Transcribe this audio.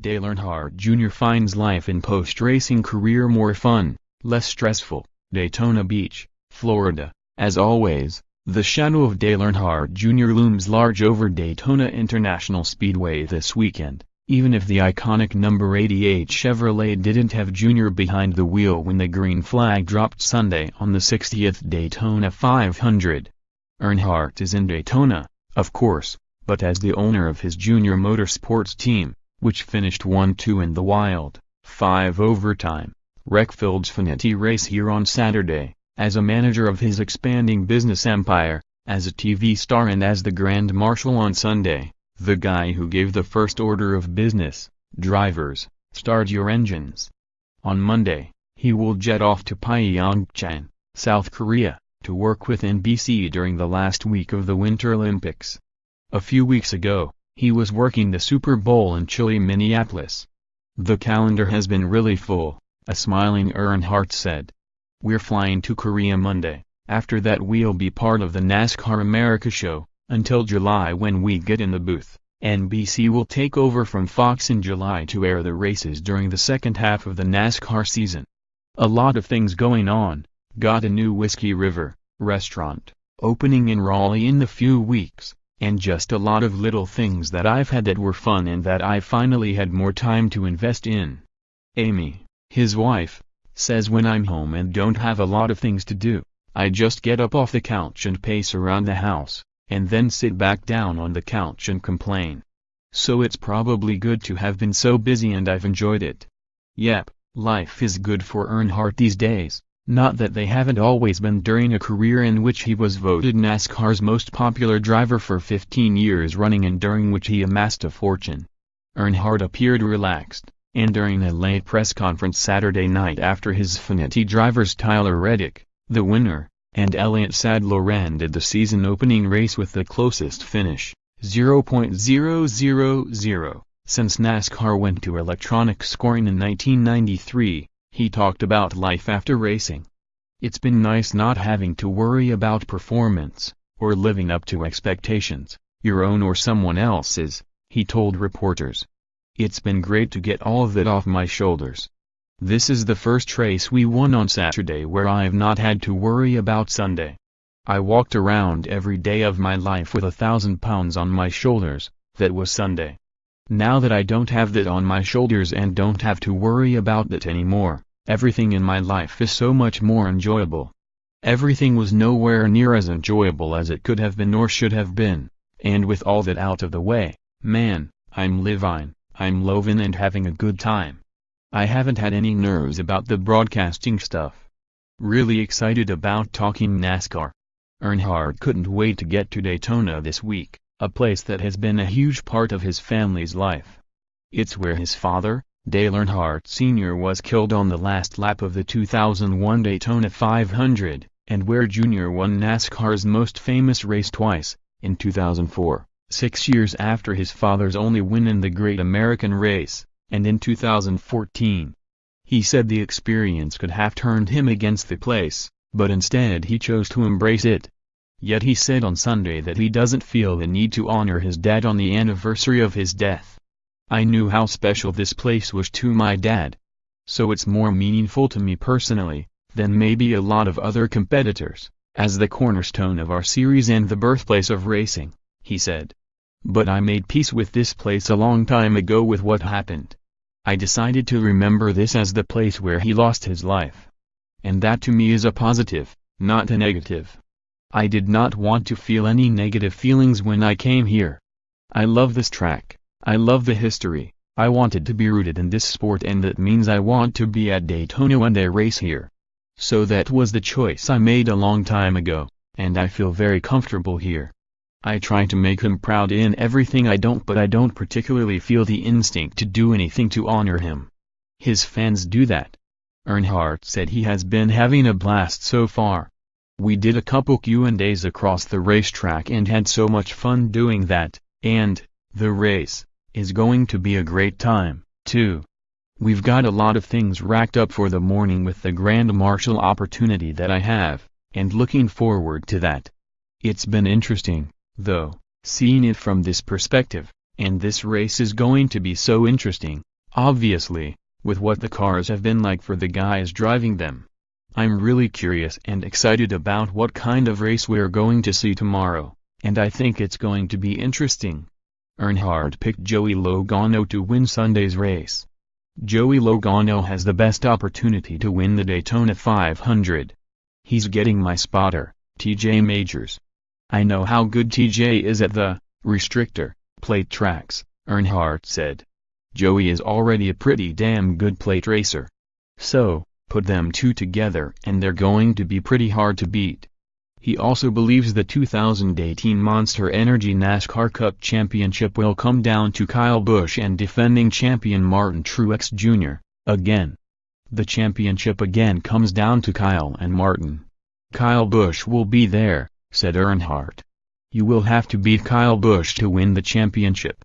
Dale Earnhardt Jr. finds life in post-racing career more fun, less stressful. Daytona Beach, Florida. As always, the shadow of Dale Earnhardt Jr. looms large over Daytona International Speedway this weekend, even if the iconic number 88 Chevrolet didn't have Jr. behind the wheel when the green flag dropped Sunday on the 60th Daytona 500. Earnhardt is in Daytona, of course, but as the owner of his JR Motorsports team, which finished 1-2 in the wild, 5 overtime, wreck-filled Xfinity race here on Saturday, as a manager of his expanding business empire, as a TV star and as the Grand Marshal on Sunday, the guy who gave the first order of business: drivers, start your engines. On Monday, he will jet off to Pyeongchang, South Korea, to work with NBC during the last week of the Winter Olympics. A few weeks ago, he was working the Super Bowl in chilly Minneapolis. "The calendar has been really full," a smiling Earnhardt said. "We're flying to Korea Monday. After that we'll be part of the NASCAR America show, until July when we get in the booth. NBC will take over from Fox in July to air the races during the second half of the NASCAR season. A lot of things going on. Got a new Whiskey River restaurant opening in Raleigh in a few weeks, and just a lot of little things that I've had that were fun and that I finally had more time to invest in." Amy, his wife, says, "When I'm home and don't have a lot of things to do, I just get up off the couch and pace around the house, and then sit back down on the couch and complain. So it's probably good to have been so busy and I've enjoyed it." Yep, life is good for Earnhardt these days. Not that they haven't always been during a career in which he was voted NASCAR's most popular driver for 15 years running and during which he amassed a fortune. Earnhardt appeared relaxed, and during a late press conference Saturday night after his Xfinity drivers Tyler Reddick, the winner, and Elliott Sadler ended the season-opening race with the closest finish, 0.000, since NASCAR went to electronic scoring in 1993. He talked about life after racing. "It's been nice not having to worry about performance, or living up to expectations, your own or someone else's," he told reporters. "It's been great to get all of it off my shoulders. This is the first race we won on Saturday where I've not had to worry about Sunday. I walked around every day of my life with 1,000 pounds on my shoulders. That was Sunday. Now that I don't have that on my shoulders and don't have to worry about that anymore, everything in my life is so much more enjoyable." Everything was nowhere near as enjoyable as it could have been or should have been, and with all that out of the way, man, I'm lovin' and having a good time. I haven't had any nerves about the broadcasting stuff. Really excited about talking NASCAR. Earnhardt couldn't wait to get to Daytona this week, a place that has been a huge part of his family's life. It's where his father, Dale Earnhardt Sr. was killed on the last lap of the 2001 Daytona 500, and where Jr. won NASCAR's most famous race twice, in 2004, 6 years after his father's only win in the Great American Race, and in 2014. He said the experience could have turned him against the place, but instead he chose to embrace it. Yet he said on Sunday that he doesn't feel the need to honor his dad on the anniversary of his death. "I knew how special this place was to my dad. So it's more meaningful to me personally, than maybe a lot of other competitors, as the cornerstone of our series and the birthplace of racing," he said. "But I made peace with this place a long time ago with what happened. I decided to remember this as the place where he lost his life. And that to me is a positive, not a negative. I did not want to feel any negative feelings when I came here. I love this track, I love the history, I wanted to be rooted in this sport, and that means I want to be at Daytona when they race here. So that was the choice I made a long time ago, and I feel very comfortable here. I try to make him proud in everything I don't, but I don't particularly feel the instinct to do anything to honor him. His fans do that." Earnhardt said he has been having a blast so far. "We did a couple Q&As across the racetrack and had so much fun doing that, and the race is going to be a great time, too. We've got a lot of things racked up for the morning with the Grand Marshal opportunity that I have, and looking forward to that. It's been interesting, though, seeing it from this perspective, and this race is going to be so interesting, Obviously, with what the cars have been like for the guys driving them. I'm really curious and excited about what kind of race we're going to see tomorrow, and I think it's going to be interesting. Earnhardt picked Joey Logano to win Sunday's race. Joey Logano has the best opportunity to win the Daytona 500. He's getting my spotter, TJ Majors. I know how good TJ is at the restrictor plate tracks, Earnhardt said. Joey is already a pretty damn good plate racer. So, put them two together and they're going to be pretty hard to beat. He also believes the 2018 Monster Energy NASCAR Cup Championship will come down to Kyle Busch and defending champion Martin Truex Jr., again. The championship again comes down to Kyle and Martin. Kyle Busch will be there, said Earnhardt. You will have to beat Kyle Busch to win the championship.